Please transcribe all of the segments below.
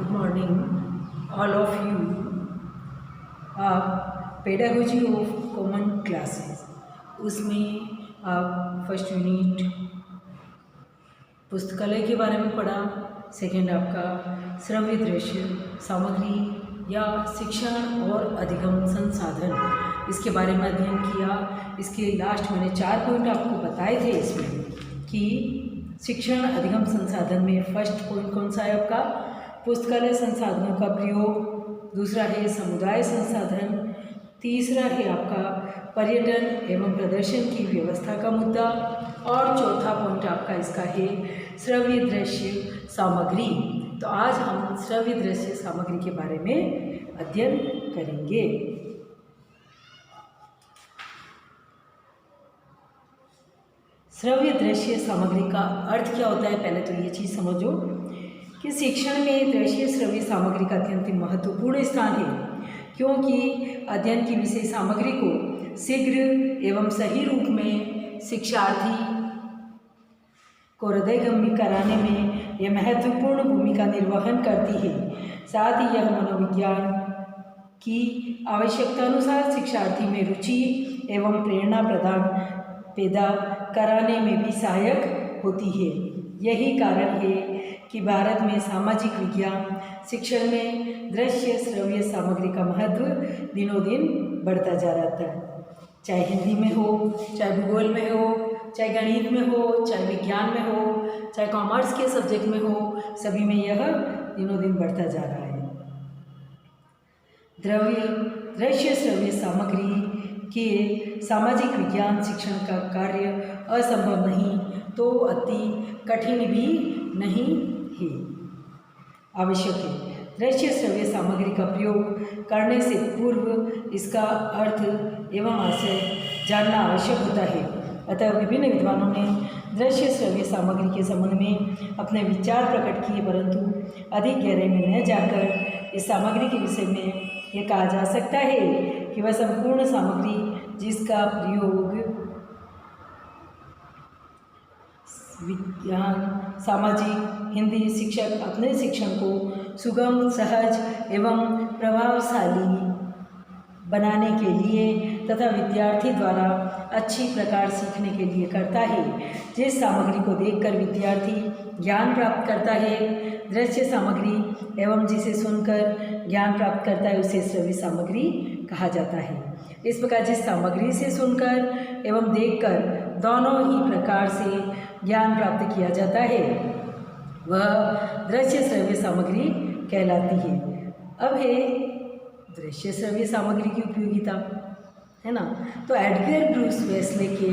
Good morning, all of you. आप pedagogy of common classes उसमें आप फर्स्ट यूनिट पुस्तकालय के बारे में पढ़ा। सेकंड आपका श्रव्य दृश्य सामग्री या शिक्षण और अधिगम संसाधन, इसके बारे में अध्ययन किया। इसके लास्ट मैंने 4 पॉइंट आपको बताए थे इसमें कि शिक्षण अधिगम संसाधन में फर्स्ट पॉइंट कौन सा है आपका, पुस्तकालय संसाधनों का प्रयोग। दूसरा है समुदाय संसाधन। तीसरा है आपका पर्यटन एवं प्रदर्शन की व्यवस्था का मुद्दा। और चौथा पॉइंट आपका इसका है श्रव्य दृश्य सामग्री। तो आज हम श्रव्य दृश्य सामग्री के बारे में अध्ययन करेंगे। श्रव्य दृश्य सामग्री का अर्थ क्या होता है, पहले तो ये चीज़ समझो कि शिक्षण में दृश्य श्रव्य सामग्री का अत्यंत महत्वपूर्ण स्थान है, क्योंकि अध्ययन की विषय सामग्री को शीघ्र एवं सही रूप में शिक्षार्थी को हृदयगम्य कराने में यह महत्वपूर्ण भूमिका निर्वहन करती है। साथ ही यह मनोविज्ञान की आवश्यकता अनुसार शिक्षार्थी में रुचि एवं प्रेरणा पैदा कराने में भी सहायक होती है। यही कारण है कि भारत में सामाजिक विज्ञान शिक्षण में दृश्य श्रव्य सामग्री का महत्व दिनों दिन बढ़ता जा रहा है। चाहे हिंदी में हो, चाहे भूगोल में हो, चाहे गणित में हो, चाहे विज्ञान में हो, चाहे कॉमर्स के सब्जेक्ट में हो, सभी में यह दिनों दिन बढ़ता जा रहा है। दृश्य श्रव्य सामग्री के सामाजिक विज्ञान शिक्षण का कार्य असंभव नहीं तो अति कठिन भी नहीं है, आवश्यक है। दृश्य श्रव्य सामग्री का प्रयोग करने से पूर्व इसका अर्थ एवं आशय जानना आवश्यक होता है। अतः विभिन्न विद्वानों ने दृश्य श्रव्य सामग्री के संबंध में अपने विचार प्रकट किए, परंतु अधिक गहराई में न जाकर इस सामग्री के विषय में यह कहा जा सकता है कि वह संपूर्ण सामग्री जिसका प्रयोग विज्ञान सामाजिक हिंदी शिक्षक अपने शिक्षण को सुगम सहज एवं प्रभावशाली बनाने के लिए तथा विद्यार्थी द्वारा अच्छी प्रकार सीखने के लिए करता है। जिस सामग्री को देखकर विद्यार्थी ज्ञान प्राप्त करता है, दृश्य सामग्री, एवं जिसे सुनकर ज्ञान प्राप्त करता है उसे श्रव्य सामग्री कहा जाता है। इस प्रकार जिस सामग्री से सुनकर एवं देखकर दोनों ही प्रकार से ज्ञान प्राप्त किया जाता है वह दृश्य श्रव्य सामग्री कहलाती है। अब है दृश्य श्रव्य सामग्री की उपयोगिता, है ना। तो एडगर ब्रूस वेस्ले के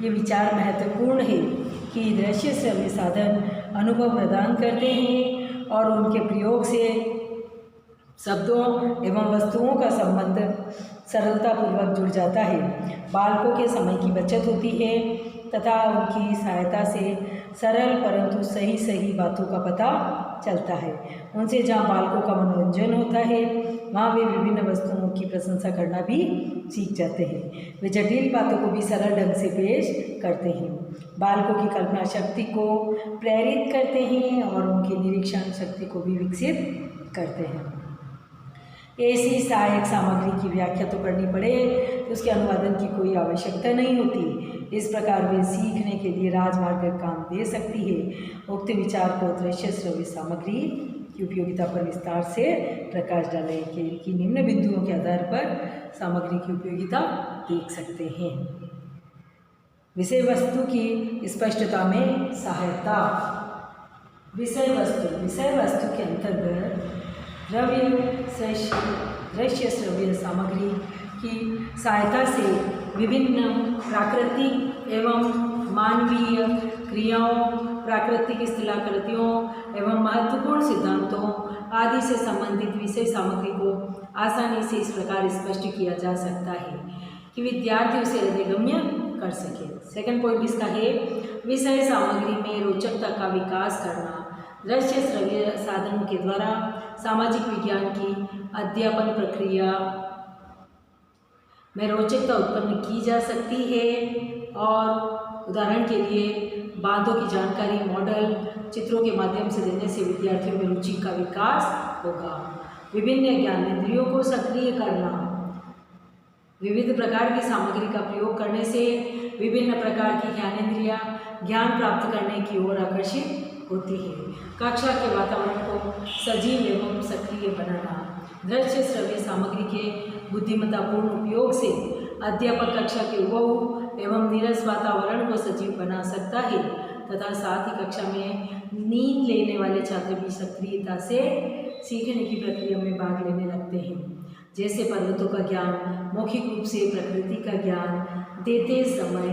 ये विचार महत्वपूर्ण है कि दृश्य श्रव्य साधन अनुभव प्रदान करते हैं और उनके प्रयोग से शब्दों एवं वस्तुओं का संबंध सरलतापूर्वक जुड़ जाता है। बालकों के समय की बचत होती है तथा उनकी सहायता से सरल परंतु सही बातों का पता चलता है। उनसे जहाँ बालकों का मनोरंजन होता है वहाँ वे विभिन्न वस्तुओं की प्रशंसा करना भी सीख जाते हैं। वे जटिल बातों को भी सरल ढंग से पेश करते हैं, बालकों की कल्पना शक्ति को प्रेरित करते हैं और उनकी निरीक्षण शक्ति को भी विकसित करते हैं। ऐसी सहायक सामग्री की व्याख्या तो करनी पड़े तो उसके अनुवादन की कोई आवश्यकता नहीं होती। इस प्रकार वे सीखने के लिए राजमार्ग का काम दे सकती है। उक्त विचार को दृश्य श्रव्य सामग्री की उपयोगिता पर विस्तार से प्रकाश डालने के निम्न बिंदुओं के आधार पर सामग्री की उपयोगिता देख सकते हैं। विषय वस्तु की स्पष्टता में सहायता। विषय वस्तु के अंतर्गत दृश्य श्रव्य सामग्री की सहायता से विभिन्न प्राकृतिक एवं मानवीय क्रियाओं, प्राकृतिक स्थलाकृतियों एवं महत्वपूर्ण सिद्धांतों आदि से संबंधित विषय सामग्री को आसानी से इस प्रकार स्पष्ट किया जा सकता है कि विद्यार्थी उसे हृदयगम्य कर सके। सेकंड पॉइंट इसका है विषय सामग्री में रोचकता का विकास करना। दृश्य श्रव्य साधनों के द्वारा सामाजिक विज्ञान की अध्यापन प्रक्रिया में रोचकता उत्पन्न की जा सकती है और उदाहरण के लिए बांधों की जानकारी मॉडल चित्रों के माध्यम से देने से विद्यार्थियों में रुचि का विकास होगा। विभिन्न ज्ञानेंद्रियों को सक्रिय करना, विविध प्रकार की सामग्री का प्रयोग करने से विभिन्न प्रकार की ज्ञानेंद्रियाँ ज्ञान प्राप्त करने की ओर आकर्षित होती है। कक्षा के वातावरण को सजीव एवं सक्रिय बनाना, दृश्य श्रव्य सामग्री के बुद्धिमत्तापूर्ण उपयोग से अध्यापक कक्षा के हुबहू एवं नीरस वातावरण को सजीव बना सकता है तथा साथ ही कक्षा में नींद लेने वाले छात्र भी सक्रियता से सीखने की प्रक्रिया में भाग लेने लगते हैं। जैसे पर्वतों का ज्ञान मौखिक रूप से प्रकृति का ज्ञान देते समय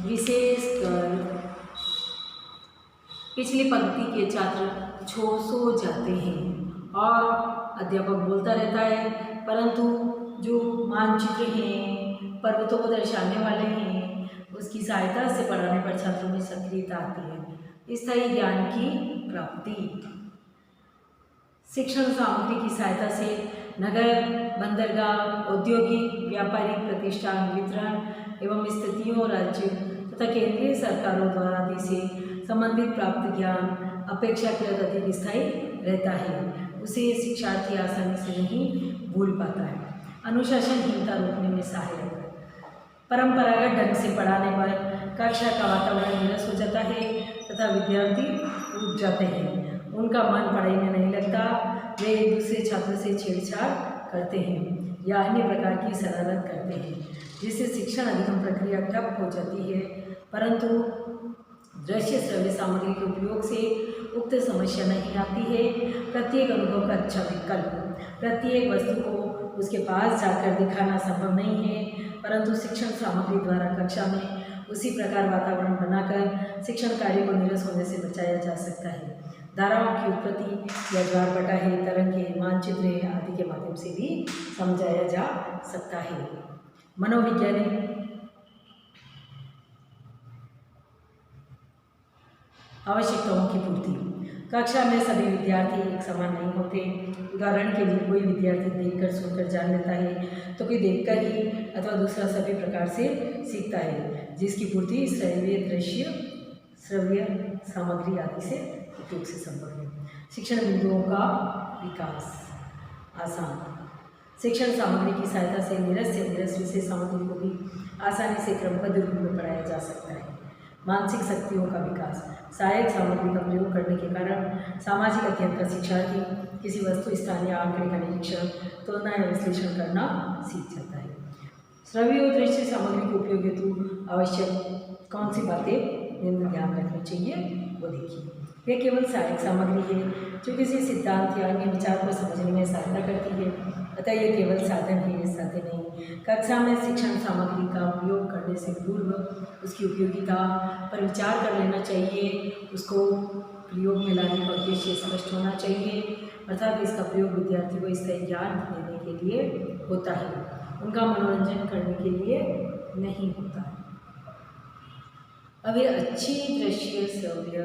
विशेषकर पिछली पंक्ति के छात्र सो जाते हैं और अध्यापक बोलता रहता है, परंतु जो मानचित्र हैं पर्वतों को दर्शाने वाले हैं उसकी सहायता से पढ़ाने पर छात्रों में सक्रियता आती है। स्थायी ज्ञान की प्राप्ति, शिक्षण सामग्री की सहायता से नगर, बंदरगाह, औद्योगिक, व्यापारिक प्रतिष्ठान, वितरण एवं स्थितियों, राज्य तथा केंद्रीय सरकारों द्वारा आदि से संबंधित प्राप्त ज्ञान अपेक्षाकृत अधिक स्थायी रहता है, उसे शिक्षार्थी आसानी से नहीं भूल पाता है। अनुशासनहीनता रोकने में सहायक, परंपरागत ढंग से पढ़ाने पर कक्षा का वातावरण नीरस हो जाता है तथा विद्यार्थी ऊब जाते हैं, उनका मन पढ़ाई में नहीं लगता, वे एक दूसरे छात्र से छेड़छाड़ करते हैं या अन्य प्रकार की शरारत करते हैं, जिससे शिक्षण अधिगम प्रक्रिया ठप हो जाती है। परंतु दृश्य श्रव्य सामग्री के उपयोग से उक्त समस्या नहीं आती है। प्रत्येक अनुभव का अच्छा विकल्प, प्रत्येक वस्तु को उसके पास जाकर दिखाना संभव नहीं है, परंतु शिक्षण सामग्री द्वारा कक्षा में उसी प्रकार वातावरण बनाकर शिक्षण कार्य को नीरस होने से बचाया जा सकता है। धाराओं की उत्पत्ति या ज्वारभाटा है, तरंगे, मानचित्र आदि के माध्यम से भी समझाया जा सकता है। मनोवैज्ञानिक आवश्यकताओं की पूर्ति, कक्षा में सभी विद्यार्थी एक समान नहीं होते। उदाहरण के लिए कोई विद्यार्थी देखकर सुनकर जान लेता है तो कोई देखकर ही अथवा दूसरा सभी प्रकार से सीखता है, जिसकी पूर्ति श्रव्य, दृश्य, श्रव्य सामग्री आदि से उपयोग से संभव है। शिक्षण बिंदुओं का विकास आसान, शिक्षण सामग्री की सहायता से नीरस से नीरस विषय सामग्री को भी आसानी से क्रमबद्ध रूप में पढ़ाया जा सकता है। मानसिक शक्तियों का विकास, सहायक सामग्री का प्रयोग करने के कारण सामाजिक अध्ययन का शिक्षार्थी किसी वस्तु, स्थान या आंकड़े का निरीक्षण, तुलना या विश्लेषण करना सीख जाता है। श्रव्य और दृश्य सामग्री के उपयोग हेतु आवश्यक कौन सी बातें ध्यान रखनी चाहिए वो देखिए। यह केवल सहायक सामग्री है जो किसी सिद्धांत या अन्य विचार को समझने में सहायता करती है, अतः यह केवल साधन है, साधन नहीं। कक्षा में शिक्षण सामग्री का उपयोग करने से पूर्व उसकी उपयोगिता पर विचार कर लेना चाहिए, उसको प्रयोग में लाने का उद्देश्य स्पष्ट होना चाहिए, अर्थात इसका प्रयोग विद्यार्थी को स्थायी ज्ञान देने के लिए होता है, उनका मनोरंजन करने के लिए नहीं होता है। अब ये अच्छी दृश्य श्रव्य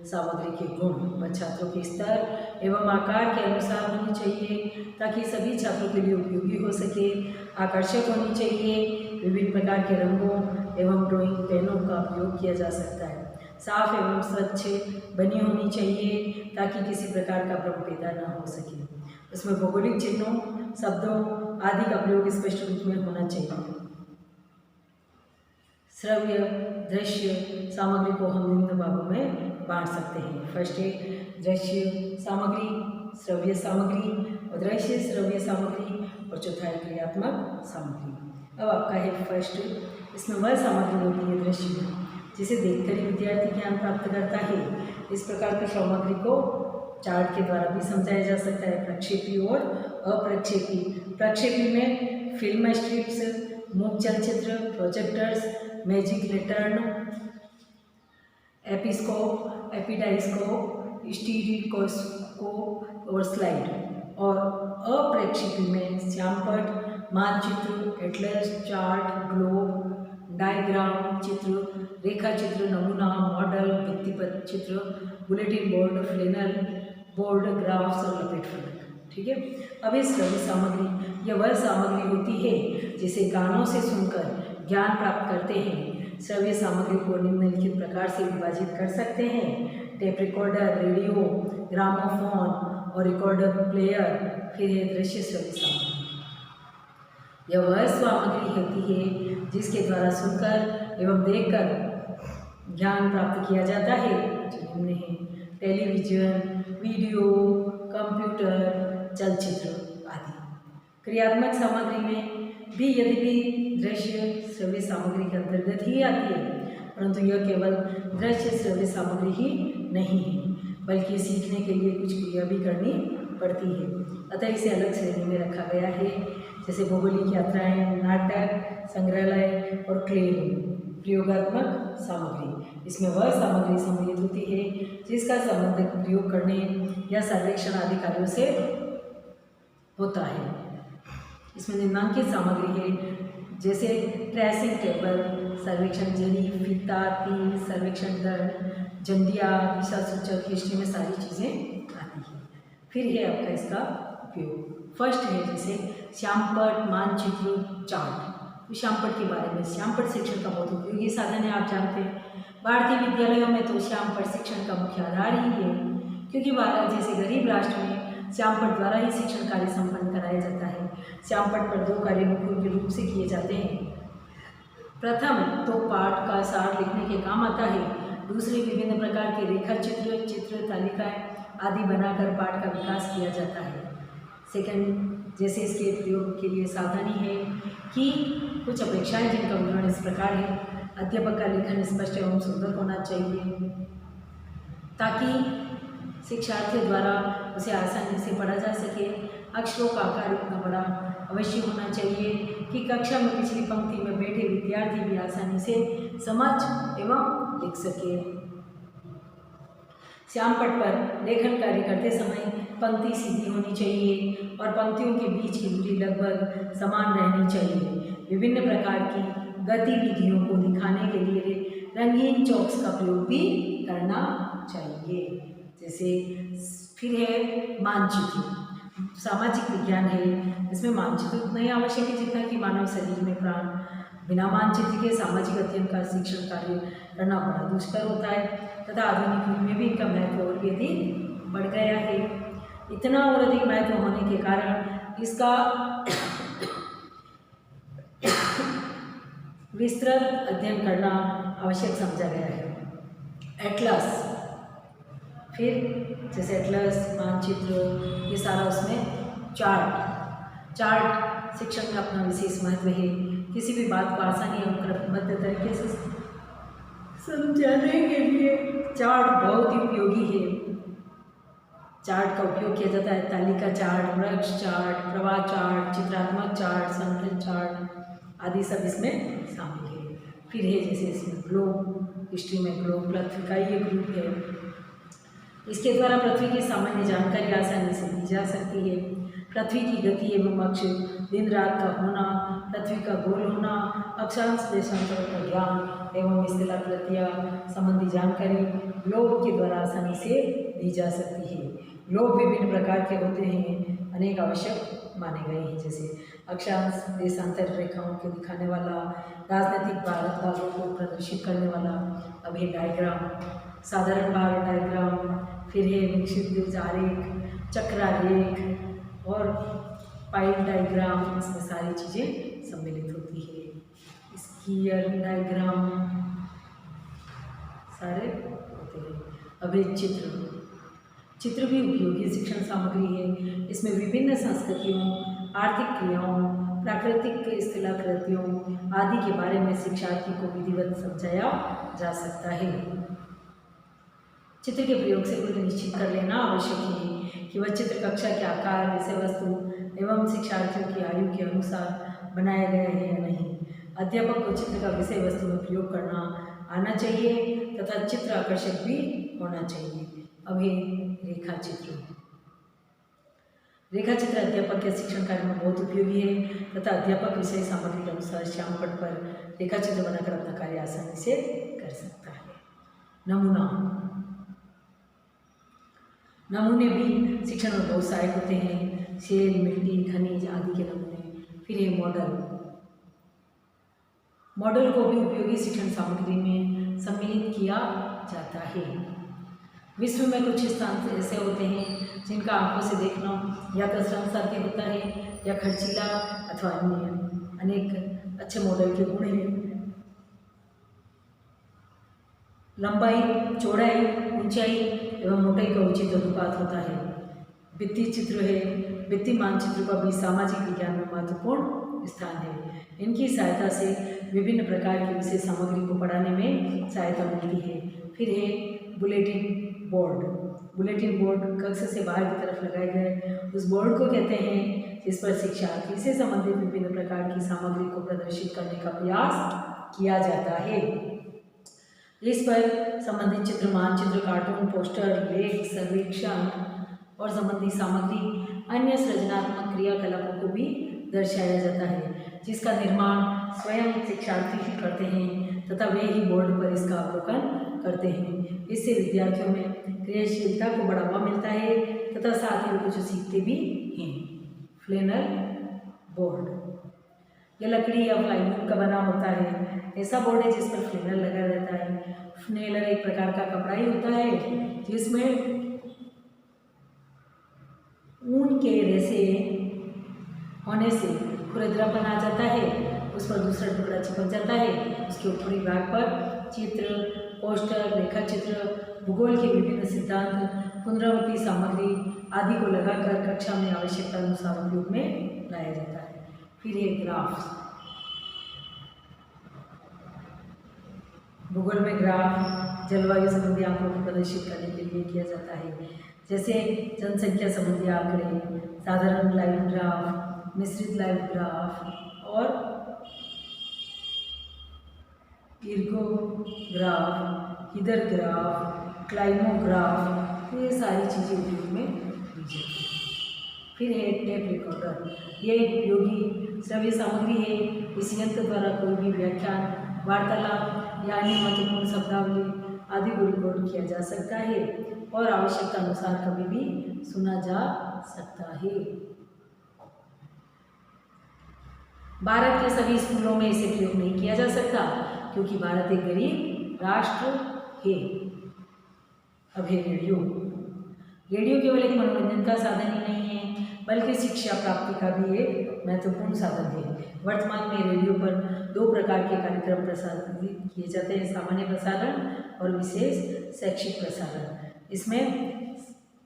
सामग्री के गुण व छात्रों के स्तर एवं आकार के अनुसार होनी चाहिए ताकि सभी छात्रों के लिए उपयोगी हो सके। आकर्षक होनी चाहिए, विभिन्न प्रकार के रंगों एवं ड्राइंग पेनों का प्रयोग किया जा सकता है। साफ एवं स्वच्छ बनी होनी चाहिए ताकि किसी प्रकार का भ्रम पैदा न हो सके। उसमें भौगोलिक चिन्हों, शब्दों आदि का प्रयोग स्पष्ट रूप में होना चाहिए। श्रव्य दृश्य सामग्री को हम निम्न भागों में बांट सकते हैं। फर्स्ट है दृश्य सामग्री, श्रव्य सामग्री, और दृश्य श्रव्य सामग्री, और चौथा है क्रियात्मक सामग्री। अब आपका है फर्स्ट, इसमें वह सामग्री होती है दृश्य जिसे देखकर ही विद्यार्थी ज्ञान प्राप्त करता है। इस प्रकार की सामग्री को चार्ट के द्वारा भी समझाया जा सकता है, प्रक्षेपी और अप्रक्षेपी। प्रक्षेपी में फिल्म स्ट्रिप्स, मूक चलचित्र, प्रोजेक्टर्स, मैजिक लैंटर्न, एपिस्कोप, एपिडाइस्कोप, स्टीरियोस्कोप और स्लाइड। और अप्रक्षेपी में श्यामपट, मानचित्र, एटलस, चार्ट, ग्लोब, डायग्राम चित्र, रेखा चित्र, नमूना, मॉडल, भित्तिपत्र चित्र, बुलेटिन बोर्ड, फ्लेनर बोर्ड, ग्राफ्स और लपेट फलक। ठीक है। अब इस श्रव्य सामग्री यह वह सामग्री होती है जिसे कानों से सुनकर ज्ञान प्राप्त करते हैं। श्रव्य सामग्री को निम्नलिखित प्रकार से विभाजित कर सकते हैं: टेप रिकॉर्डर, रेडियो, ग्रामोफोन और रिकॉर्डर प्लेयर। फिर है दृश्य श्रव्य सामग्री। यह वह सामग्री होती है जिसके द्वारा सुनकर एवं देखकर ज्ञान प्राप्त किया जाता है, जो निम्न है: टेलीविजन, वीडियो, कंप्यूटर, चलचित्र आदि। क्रियात्मक सामग्री में भी यद्यपि दृश्य श्रव्य सामग्री के अंतर्गत ही आती है, परंतु यह केवल दृश्य श्रव्य सामग्री ही नहीं है, बल्कि सीखने के लिए कुछ क्रिया भी करनी पड़ती है। अतः इसे अलग श्रेणी में रखा गया है, जैसे भौगोलिक यात्राएं, नाटक, संग्रहालय और क्ले प्रयोगात्मक सामग्री। इसमें वह सामग्री सम्मिलित होती है जिसका संबंध प्रयोग करने या सर्वेक्षण आदि कार्यों से होता है। इसमें निम्नांकित सामग्री है, जैसे ट्रेसिंग टेबल, सर्वेक्षण जरी, फीता, तीर, सर्वेक्षण दर, जंडिया, दिशा सूचक, हिस्ट्री में सारी चीज़ें आती हैं। फिर है आपका इसका उपयोग। फर्स्ट है जैसे श्यामपट्ट, मानचित्र, चार्ट। तो श्यामपट्ट के बारे में, श्यामपट्ट शिक्षण का बहुत उपयोगी साधन है, आप जानते हैं। भारतीय विद्यालयों में तो श्यामपट्ट शिक्षण का मुख्य आधार ही है, क्योंकि भारत जैसे गरीब राष्ट्र में श्यामपट्ट द्वारा ही शिक्षण कार्य संपन्न कराया जाता है। श्यामपट्ट पर 2 कार्य मुख्य रूप से किए जाते हैं। प्रथम तो पाठ का सार लिखने के काम आता है, दूसरे विभिन्न प्रकार के रेखा चित्र, चित्र तालिकाएँ आदि बनाकर पाठ का विकास किया जाता है। सेकंड, जैसे इसके प्रयोग के लिए सावधानी है कि कुछ अपेक्षाएं जिनका विवरण इस प्रकार है: अध्यापक का लेखन स्पष्ट एवं सुंदर होना चाहिए, ताकि शिक्षार्थियों द्वारा उसे आसानी से पढ़ा जा सके। अक्षरों का आकार इतना बड़ा अवश्य होना चाहिए कि कक्षा में पिछली पंक्ति में बैठे विद्यार्थी भी आसानी से समझ एवं लिख सके। श्यामपट्ट पर लेखन कार्य करते समय पंक्ति सीधी होनी चाहिए और पंक्तियों के बीच की दूरी लगभग समान रहनी चाहिए। विभिन्न प्रकार की गतिविधियों को दिखाने के लिए रंगीन चॉक्स का प्रयोग भी करना चाहिए। जैसे फिर है मानचित्र, सामाजिक विज्ञान है, इसमें मानचित्र उतना ही आवश्यक है जितना कि मानव शरीर में प्राण। बिना मानचित्र के सामाजिक अध्ययन का शिक्षण कार्य करना बड़ा दुष्कर होता है, तथा आधुनिक युग में भी इनका महत्व और भी अधिक बढ़ गया है। इतना और अधिक महत्व होने के कारण इसका विस्तृत अध्ययन करना आवश्यक समझा गया है। एटलस, फिर जैसे एटलस, मानचित्र, ये सारा उसमें चार्ट शिक्षण का अपना विशेष महत्व है। किसी भी बात को आसानी एवं क्रमबद्ध तरीके से समझाने के लिए चार्ट बहुत ही उपयोगी है। चार्ट का उपयोग किया जाता है तालिका चार्ट, वृक्ष चार्ट, प्रवाह चार्ट, चित्रात्मक चार्ट, संगठन चार्ट आदि सब इसमें शामिल है। फिर है जैसे इसमें ग्लोब, हिस्ट्री में ग्लोब पृथ्वी का ये ग्रुप है। इसके द्वारा पृथ्वी की सामान्य जानकारी आसानी से दी जा सकती है। पृथ्वी की गति एवं अक्ष, दिन रात का होना, पृथ्वी का गोल होना, अक्षांश देशांतरों का ज्ञान एवं स्थलाकृतियाँ संबंधी जानकारी ग्लोब के द्वारा आसानी से दी जा सकती है। ग्लोब विभिन्न प्रकार के होते हैं, अनेक आवश्यक माने गए हैं, जैसे अक्षांश देशांतर रेखाओं को दिखाने वाला, राजनीतिक भारत भागों को प्रदर्शित करने वाला, अभी डायग्राम, साधारण भाग डायग्राम, फिर है विक्षिप्त आरेख, चक्रारेख और पाइप डायग्राम। इसमें सारी चीज़ें सम्मिलित होती है। स्कीयर डायग्राम सारे होते हैं। अभी चित्र भी उपयोगी शिक्षण सामग्री है। इसमें विभिन्न संस्कृतियों, आर्थिक क्रियाओं, प्राकृतिक स्थलाकृतियों आदि के बारे में शिक्षार्थी को विधिवत समझाया जा सकता है। चित्र के प्रयोग से कुछ निश्चित कर लेना आवश्यक है कि वह चित्र कक्षा के आकार, विषय वस्तु एवं शिक्षार्थियों की आयु के अनुसार बनाया गया है या नहीं। अध्यापक को चित्र का विषय वस्तु में प्रयोग करना आना चाहिए तथा चित्र आकर्षक भी होना चाहिए। अभी रेखाचित्र अध्यापक के शिक्षण कार्य में बहुत उपयोगी है तथा अध्यापक विषय सामग्री के अनुसार श्यामपट्ट पर रेखाचित्र बनाकर अपना कार्य आसानी से कर सकता है। नमूने भी शिक्षण में बहुत सहायक होते हैं। शेल, मिट्टी, खनिज आदि के नमूने। फिर ये मॉडल को भी उपयोगी शिक्षण सामग्री में सम्मिलित किया जाता है। विश्व में कुछ स्थान ऐसे होते हैं जिनका आंखों से देखना या तो श्रम साध्य होता है या खर्चीला अथवा अन्य अनेक अच्छे मॉडल के गुण हैं। लंबाई, चौड़ाई, ऊंचाई एवं मोटाई का उचित अनुपात होता है। भित्ति चित्र है। भित्ति मानचित्र का भी सामाजिक विज्ञान में महत्वपूर्ण स्थान है। इनकी सहायता से विभिन्न प्रकार की विषय सामग्री को पढ़ाने में सहायता मिलती है। फिर है बुलेटिन बोर्ड। बुलेटिन बोर्ड कक्ष से बाहर की तरफ लगाए गए उस बोर्ड को कहते हैं जिस पर शिक्षार्थी से संबंधित विभिन्न प्रकार की सामग्री को प्रदर्शित करने का प्रयास किया जाता है। इस पर संबंधित चित्र, मानचित्र, कार्टून, पोस्टर, लेख, सर्वेक्षण और संबंधी सामग्री, अन्य सृजनात्मक क्रियाकलापों को भी दर्शाया जाता है, जिसका निर्माण स्वयं शिक्षार्थी ही करते हैं तथा वे ही बोर्ड पर इसका अवलोकन करते हैं। इससे विद्यार्थियों में क्रियाशीलता को बढ़ावा मिलता है तथा साथ ही वे कुछ सीखते भी हैं। फ्लेनल बोर्ड, यह लकड़ी या प्लाईवुड का बना होता है। ऐसा बोर्ड है जिस पर फ्लेनल लगा रहता है। फ्लेनल एक प्रकार का कपड़ा ही होता है जिसमें ऊन के रेसे होने से खुरदरापन आ जाता है। उस पर दूसरा टुकड़ा चिपक जाता है। उसके ऊपरी भाग पर चित्र, पोस्टर, रेखा चित्र, भूगोल के विभिन्न सिद्धांत, पुनरावृत्ति सामग्री आदि को लगाकर कक्षा में आवश्यकता अनुसार उपयोग में लाया जाता है। फिर ये ग्राफ, भूगोल में ग्राफ जलवायु संबंधी आंकड़ों को प्रदर्शित करने के लिए किया जाता है, जैसे जनसंख्या संबंधी आंकड़े, साधारण लाइव ग्राफ, मिश्रित लाइव ग्राफ और इर्गोग्राफ, हिदर ग्राफ, क्लाइमोग्राफ, ये सारी चीज़ें उपयोग में ली जाती हैं। फिर है टेप रिकॉर्डर, ये एक उपयोगी श्रव्य सामग्री है। इस यंत्र द्वारा कोई भी व्याख्यान, वार्तालाप या अन्य महत्वपूर्ण शब्दावली आदि को रिकॉर्ड किया जा सकता है और आवश्यकता अनुसार कभी भी सुना जा सकता है। भारत के सभी स्कूलों में इसे प्रयोग नहीं किया जा सकता क्योंकि भारत एक गरीब राष्ट्र है। अब है रेडियो। रेडियो केवल एक मनोरंजन का साधन ही नहीं है बल्कि शिक्षा प्राप्ति का भी एक महत्वपूर्ण साधन है। वर्तमान में रेडियो पर 2 प्रकार के कार्यक्रम प्रसारित किए जाते हैं, सामान्य प्रसारण और विशेष शैक्षिक प्रसारण। इसमें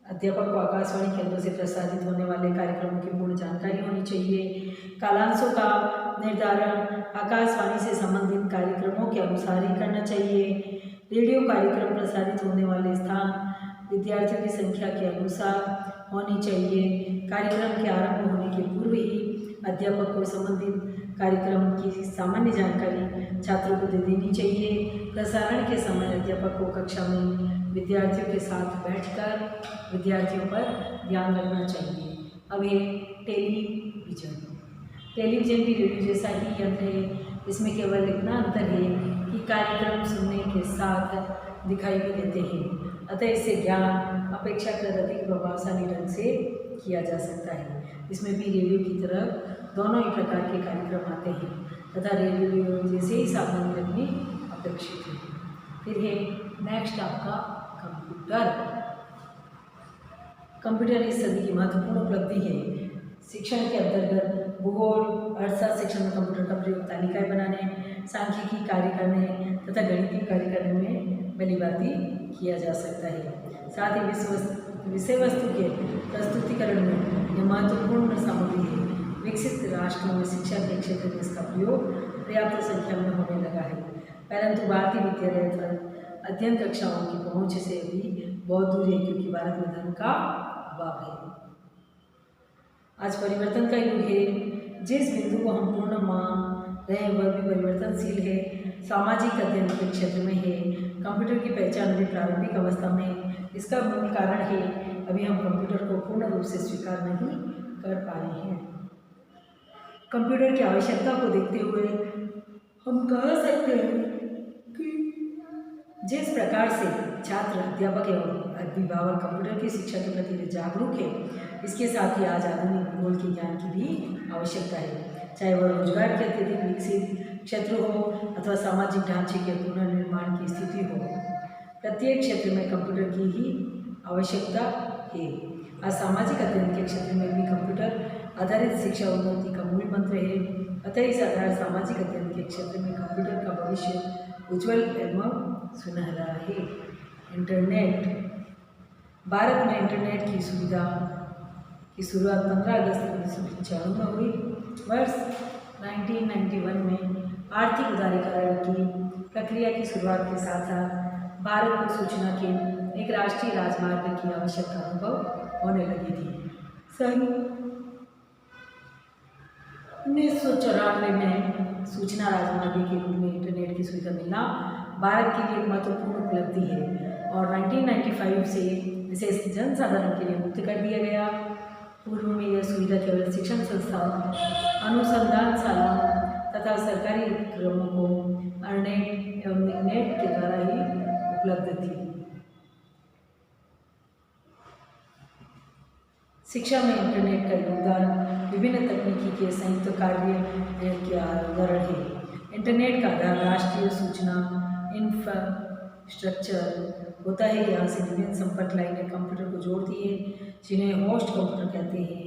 अध्यापक को आकाशवाणी केंद्रों से प्रसारित होने वाले कार्यक्रमों की पूर्ण जानकारी होनी चाहिए। कालांशों का निर्धारण आकाशवाणी से संबंधित कार्यक्रमों के अनुसार ही करना चाहिए। रेडियो कार्यक्रम प्रसारित होने वाले स्थान विद्यार्थियों की संख्या के अनुसार होनी चाहिए। कार्यक्रम के आरंभ होने के पूर्व ही अध्यापक को संबंधित कार्यक्रम की सामान्य जानकारी छात्रों को दे देनी चाहिए। प्रसारण के समय अध्यापक को कक्षा में विद्यार्थियों के साथ बैठकर विद्यार्थियों पर ध्यान रखना चाहिए। अब ये टेलीविज़न। टेलीविज़न भी रेडियो जैसा ही यंत्र है। इसमें केवल इतना अंतर है कि कार्यक्रम सुनने के साथ दिखाई भी देते हैं, अतः इससे ज्ञान अपेक्षाकृत अधिक प्रभावशाली ढंग से किया जा सकता है। इसमें भी रेडियो की तरह दोनों ही प्रकार के कार्यक्रम आते हैं तथा रेडियो जैसे ही सावधानी रखनी अपेक्षित है। फिर है नेक्स्ट आपका कंप्यूटर। कंप्यूटर इस सदी की महत्वपूर्ण उपलब्धि है। शिक्षण के अंतर्गत भूगोल, अर्थशास्त्र शिक्षण में कंप्यूटर का प्रयोग तालिकाएं बनाने, सांख्यिकी कार्य करने तथा गणितीय कार्य करने में भलीभांति किया जा सकता है। साथ ही विषय वस्तु के प्रस्तुतिकरण में यह महत्वपूर्ण सामग्री है। विकसित राष्ट्रों में शिक्षा के क्षेत्र में इसका प्रयोग पर्याप्त संख्या में होने लगा है, परंतु भारतीय विद्यालय पर अध्ययन कक्षाओं की पहुँच से भी बहुत दूर है क्योंकि भारत में धन का अभाव है। आज परिवर्तन का युग है। जिस बिंदु को हम पूर्ण मान रहे वह भी परिवर्तनशील है। सामाजिक अध्ययन के क्षेत्र में है। कंप्यूटर की पहचान अभी प्रारंभिक अवस्था में। इसका मूल कारण है अभी हम कंप्यूटर को पूर्ण रूप से स्वीकार नहीं कर पा रहे हैं। कंप्यूटर की आवश्यकता को देखते हुए हम कह सकते हैं कि जिस प्रकार से छात्र, अध्यापक एवं अभिभावक कंप्यूटर की शिक्षा के प्रति जागरूक है, इसके साथ ही आज आधुनिक भूगोल के ज्ञान की भी आवश्यकता है। चाहे वह रोजगार के अत्यधिक विकसित क्षेत्र हो अथवा सामाजिक ढांचे के पुनर्निर्माण की स्थिति हो, प्रत्येक क्षेत्र में कंप्यूटर की ही आवश्यकता है। आज सामाजिक अध्ययन के क्षेत्र में भी कंप्यूटर आधारित शिक्षा उन्नति का मूल मंत्र है। अतः इस आधार सामाजिक अध्ययन के क्षेत्र में कंप्यूटर का भविष्य उज्ज्वल एवं सुनहरा है। इंटरनेट। भारत में इंटरनेट की सुविधा की शुरुआत 15 अगस्त 1995 में हुई। वर्ष 1991 में आर्थिक उदारीकरण की प्रक्रिया की शुरुआत के साथ साथ भारत को सूचना के एक राष्ट्रीय राजमार्ग की आवश्यकता अनुभव होने लगी थी। सन 1994 में सूचना राजमार्ग के रूप में इंटरनेट की सुविधा मिलना भारत के लिए एक महत्वपूर्ण उपलब्धि है और 1995 से इसे जनसाधारण के लिए मुक्त कर दिया गया। पूर्व में यह सुविधा केवल शिक्षण संस्थान, अनुसंधानशाला तथा सरकारी उपक्रमों को अर्नेट एवं नेट के द्वारा ही उपलब्ध थी। शिक्षा में इंटरनेट का योगदान विभिन्न तकनीकी के संयुक्त कार्य के उदाहरण है। इंटरनेट का आधार राष्ट्रीय सूचना इंफ्रास्ट्रक्चर होता है। यहाँ से विभिन्न संपर्क लाइनें कंप्यूटर को जोड़ती है, जिन्हें होस्ट कंप्यूटर कहते हैं।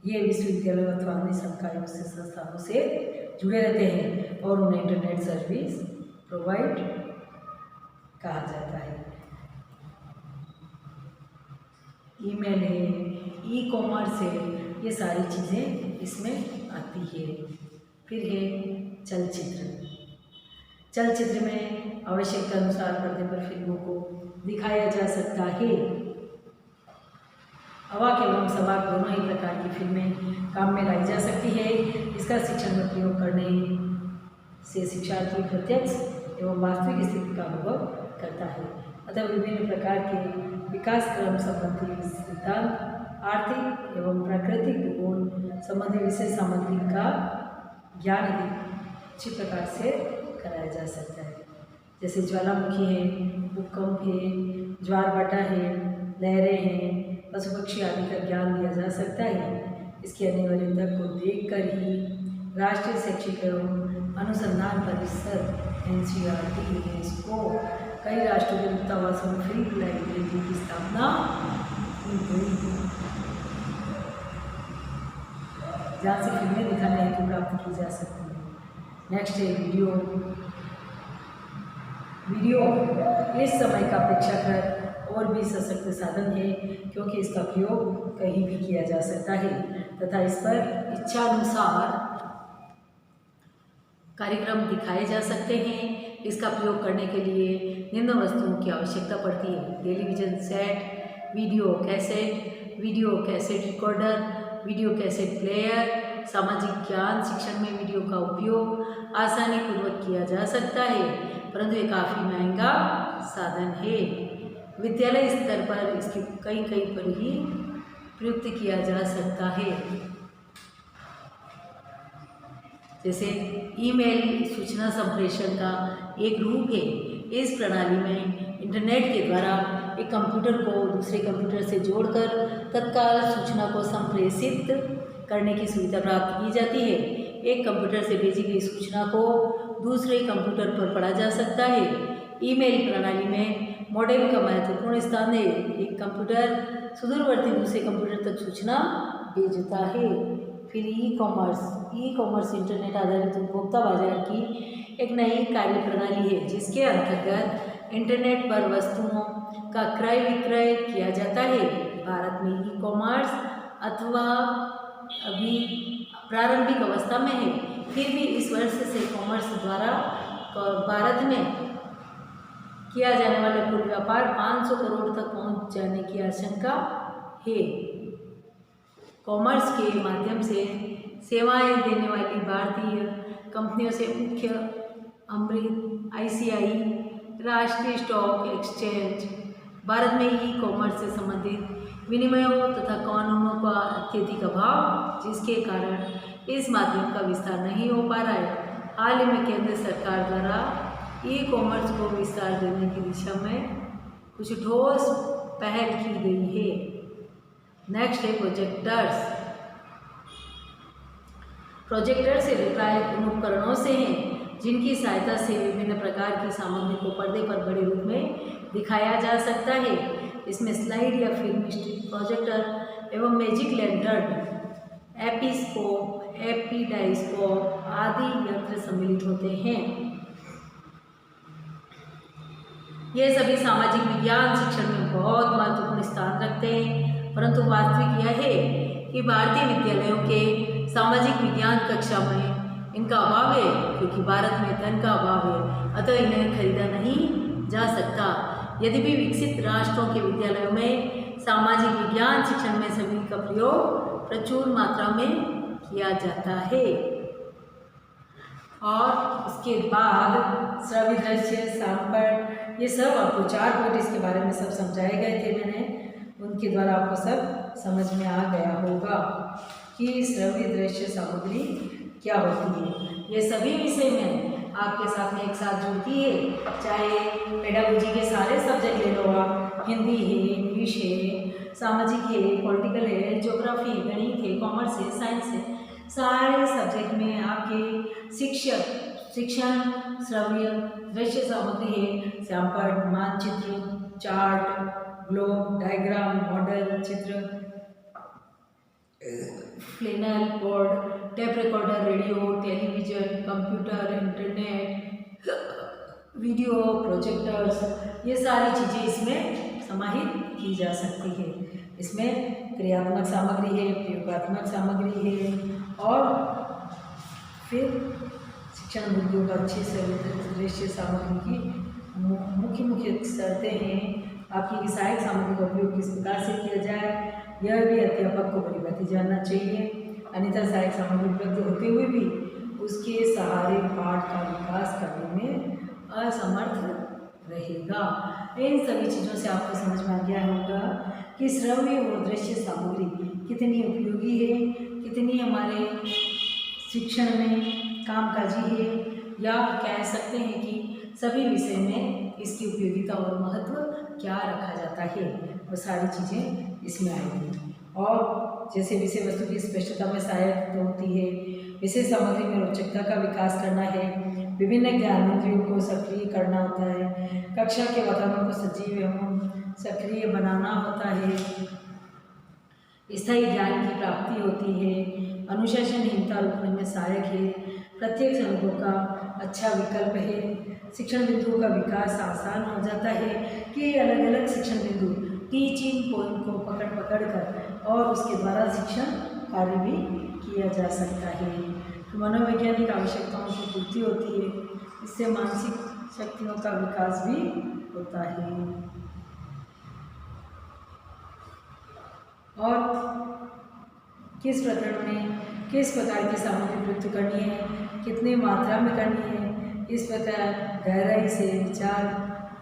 ये विश्वविद्यालय अथवा अन्य संकायों से संस्थानों से जुड़े रहते हैं और उन्हें इंटरनेट सर्विस प्रोवाइड कहा जाता है। ईमेल है, ई कॉमर्स है, ये सारी चीज़ें इसमें आती है। फिर है चलचित्र। चलचित्र में आवश्यकता अनुसार पर्दे पर फिल्मों को दिखाया जा सकता है। अवाक एवं सवाक दोनों ही प्रकार की फिल्में काम में लाई जा सकती है। इसका शिक्षण में प्रयोग करने से शिक्षार्थी प्रत्यक्ष एवं वास्तविक स्थिति का अनुभव करता है। अतः विभिन्न प्रकार के विकास क्रम संबंधी सिद्धांत, आर्थिक एवं प्राकृतिक भूगोल संबंधी विशेष सामग्री का ज्ञान अच्छी प्रकार से कराया जा सकता है। जैसे ज्वालामुखी है, भूकंप है, ज्वार-भाटा है, लहरें हैं, पशु पक्षी आदि का ज्ञान दिया जा सकता है। इसकी अनिवार्यता को देखकर ही राष्ट्रीय शैक्षिक एवं अनुसंधान परिषद NCERT यूनेस्को कई राष्ट्रों के दूतावासों में फील्ड लाइब्रेरी की स्थापना की गई, जहाँ से फिल्में दिखाने हेतु प्राप्त की जा सकती है। नेक्स्ट है वीडियो इस समय का अपेक्षाकृत और भी सशक्त साधन है, क्योंकि इसका प्रयोग कहीं भी किया जा सकता है तथा इस पर इच्छानुसार कार्यक्रम दिखाए जा सकते हैं। इसका प्रयोग करने के लिए निम्न वस्तुओं की आवश्यकता पड़ती है: television set, video cassette recorder, video cassette player. सामाजिक ज्ञान शिक्षण में वीडियो का उपयोग आसानी पूर्वक किया जा सकता है, परंतु ये काफ़ी महंगा साधन है। विद्यालय स्तर पर इसकी कई पर ही प्रयुक्त किया जा सकता है। जैसे ईमेल सूचना संप्रेषण का एक रूप है। इस प्रणाली में इंटरनेट के द्वारा एक कंप्यूटर को दूसरे कंप्यूटर से जोड़कर तत्काल सूचना को संप्रेषित करने की सुविधा प्राप्त की जाती है। एक कंप्यूटर से भेजी गई सूचना को दूसरे कंप्यूटर पर पढ़ा जा सकता है। ईमेल प्रणाली में मॉडेम का महत्वपूर्ण स्थान है। एक कंप्यूटर सुदूरवर्ती दूसरे कंप्यूटर तक सूचना भेजता है। फिर ई कॉमर्स इंटरनेट आधारित उपभोक्ता बाजार की एक नई कार्य प्रणाली है, जिसके अंतर्गत इंटरनेट पर वस्तुओं का क्रय विक्रय किया जाता है। भारत में ई कॉमर्स अथवा अभी प्रारंभिक अवस्था में है, फिर भी इस वर्ष से कॉमर्स द्वारा भारत में किया जाने वाला कुल व्यापार 500 करोड़ तक पहुंच जाने की आशंका है। कॉमर्स के माध्यम से सेवाएं देने वाली भारतीय कंपनियों से मुख्य अमृत, ICI, राष्ट्रीय स्टॉक एक्सचेंज भारत में ई कॉमर्स से संबंधित विनिमयों तथा कानूनों का अत्यधिक अभाव, जिसके कारण इस माध्यम का विस्तार नहीं हो पा रहा है। हाल ही में केंद्र सरकार द्वारा ई कॉमर्स को विस्तार देने की दिशा में कुछ ठोस पहल की गई है। नेक्स्ट है प्रोजेक्टर से अभिप्राय उन उपकरणों से हैं जिनकी सहायता से विभिन्न प्रकार की सामग्री को पर्दे पर बड़े रूप में दिखाया जा सकता है। इसमें स्लाइड या फिल्म स्टिक प्रोजेक्टर एवं मैजिक लैंटर्न, एपिस्कोप, एपिडाइस्कोप आदि यंत्र सम्मिलित होते हैं। ये सभी सामाजिक विज्ञान शिक्षण में बहुत महत्वपूर्ण स्थान रखते हैं, परंतु वास्तविक यह है कि भारतीय विद्यालयों के सामाजिक विज्ञान कक्षा में इनका अभाव है, क्योंकि भारत में धन का अभाव है, अतः इन्हें खरीदा नहीं जा सकता। यदि भी विकसित राष्ट्रों के विद्यालयों में सामाजिक विज्ञान शिक्षण में सभी का प्रयोग प्रचुर मात्रा में किया जाता है। और उसके बाद श्रव्य, दृश्य, सांपट, ये सब आपको 4 पॉइंट इसके बारे में सब समझाए गए थे मैंने, उनके द्वारा आपको सब समझ में आ गया होगा कि श्रव्य, दृश्य सामग्री क्या होती है। ये सभी विषय में आपके साथ में एक साथ जुड़ती है, चाहे पेडागोजी के सारे सब्जेक्ट ले लो आप, हिंदी है, इंग्लिश है, सामाजिक है, पॉलिटिकल है, ज्योग्राफी, गणित है, कॉमर्स है, साइंस है, सारे सब्जेक्ट में आपके शिक्षण श्रव्य, दृश्य सामग्री है। सैंपल, मानचित्र, चार्ट, ग्लोब, डायग्राम, मॉडल, चित्र, flannel board, tape recorder, radio, television, computer, internet, video, projectors, ये सारी चीज़ें इसमें समाहित की जा सकती है। इसमें क्रियात्मक सामग्री है, प्रयोगात्मक सामग्री है, और फिर शिक्षण मुद्दों का अच्छे से दृश्य सामग्री की मुख्य शर्तें हैं। आपकी सहायक सामग्री का उपयोग किस प्रकार से किया जाए, यह भी अध्यापक को परिभाषित जानना चाहिए, अन्यथा सहायक सामग्री उपलब्ध होते हुए भी उसके सहारे पाठ का विकास करने में असमर्थ रहेगा। इन सभी चीज़ों से आपको समझ में आ गया होगा कि श्रव्य और दृश्य सामग्री कितनी उपयोगी है, कितनी हमारे शिक्षण में कामकाजी है, या कह सकते हैं कि सभी विषय में इसकी उपयोगिता और महत्व क्या रखा जाता है, वो सारी चीज़ें इसमें आएंगी। और जैसे विषय वस्तु की स्पष्टता में सहायक होती है, विषय सामग्री में रोचकता का विकास करना है, विभिन्न ज्ञानेंद्रियों को सक्रिय करना होता है, कक्षा के वातावरण को सजीव एवं सक्रिय बनाना होता है, स्थायी ज्ञान की प्राप्ति होती है, अनुशासनहीनता रोकने में सहायक है, प्रत्येक अनुभव का अच्छा विकल्प है, शिक्षण बिंदुओं का विकास आसान हो जाता है कि अलग अलग शिक्षण बिंदु टीचिंग पॉइंट को पकड़ कर और उसके द्वारा शिक्षण कार्य भी किया जा सकता है। तो मनोवैज्ञानिक आवश्यकताओं की पूर्ति होती है, इससे मानसिक शक्तियों का विकास भी होता है। और किस प्रकरण में किस प्रकार की सामग्री प्रयुक्त करनी है, कितनी मात्रा में करनी है, इस प्रकार गहराई से विचार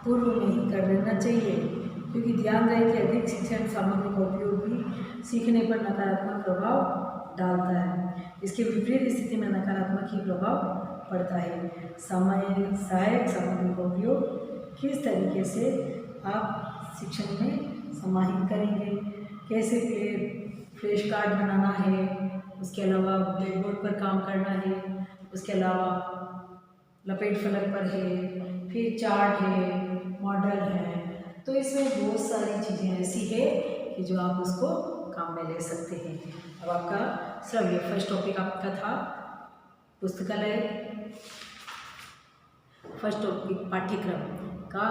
पूर्व में ही कर लेना चाहिए, क्योंकि ध्यान रहे कि अधिक शिक्षण सामग्री का उपयोग भी सीखने पर नकारात्मक प्रभाव डालता है। इसके विपरीत स्थिति में नकारात्मक ही प्रभाव पड़ता है। सहायक सामग्री का उपयोग किस तरीके से आप शिक्षण में समाहित करेंगे, कैसे फ्लैश कार्ड बनाना है, उसके अलावा ब्लैक बोर्ड पर काम करना है, उसके अलावा लपेट फलक पर है, फिर चार्ट है, मॉडल है, तो इसमें बहुत सारी चीज़ें ऐसी है कि जो आप उसको काम में ले सकते हैं। अब आपका श्रव्य फर्स्ट टॉपिक आपका था पुस्तकालय, फर्स्ट टॉपिक पाठ्यक्रम का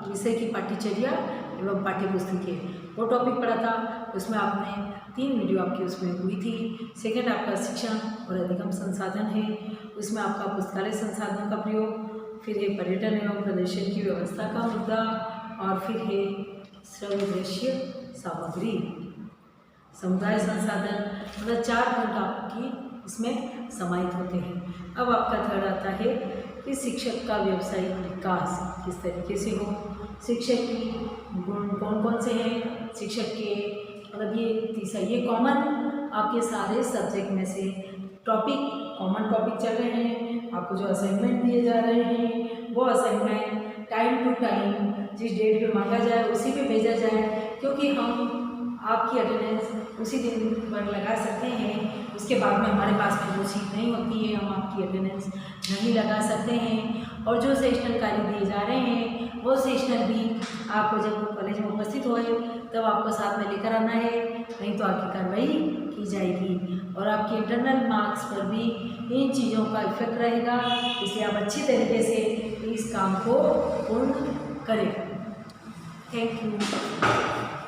विषय की पाठ्यचर्या एवं पाठ्य पुस्तकें, वो टॉपिक पढ़ा था। उसमें आपने 3 वीडियो आपकी उसमें हुई थी। सेकंड आपका शिक्षण और अधिगम संसाधन है, उसमें आपका पुस्तकालय संसाधनों का प्रयोग, फिर है पर्यटन एवं प्रदर्शन की व्यवस्था का मुद्दा, और फिर है श्रव्य दृश्य सामग्री, समुदाय संसाधन, मतलब 4 पॉइंट आपकी इसमें समाहित होते हैं। अब आपका थर्ड आता है कि शिक्षक का व्यावसायिक विकास किस तरीके से हो, शिक्षक की गुण कौन कौन से हैं, शिक्षक के मतलब ये कॉमन आपके सारे सब्जेक्ट में से कॉमन टॉपिक चल रहे हैं। आपको जो असाइनमेंट दिए जा रहे हैं वो असाइनमेंट टाइम टू टाइम जिस डेट पे मांगा जाए उसी पे भेजा जाए, क्योंकि हम आपकी अटेंडेंस उसी दिन पर लगा सकते हैं। उसके उसके बाद में हमारे पास में जो सीट नहीं होती है हम आपकी अटेंडेंस नहीं लगा सकते हैं। और जो सेशनल कार्य दिए जा रहे हैं वो सेशनल भी आपको जब कॉलेज में उपस्थित होए तब आपको साथ में लेकर आना है, नहीं तो आपकी कार्रवाई की जाएगी और आपके इंटरनल मार्क्स पर भी इन चीज़ों का इफेक्ट रहेगा। इसलिए आप अच्छी तरीके से इस काम को पूर्ण करें। Thank you.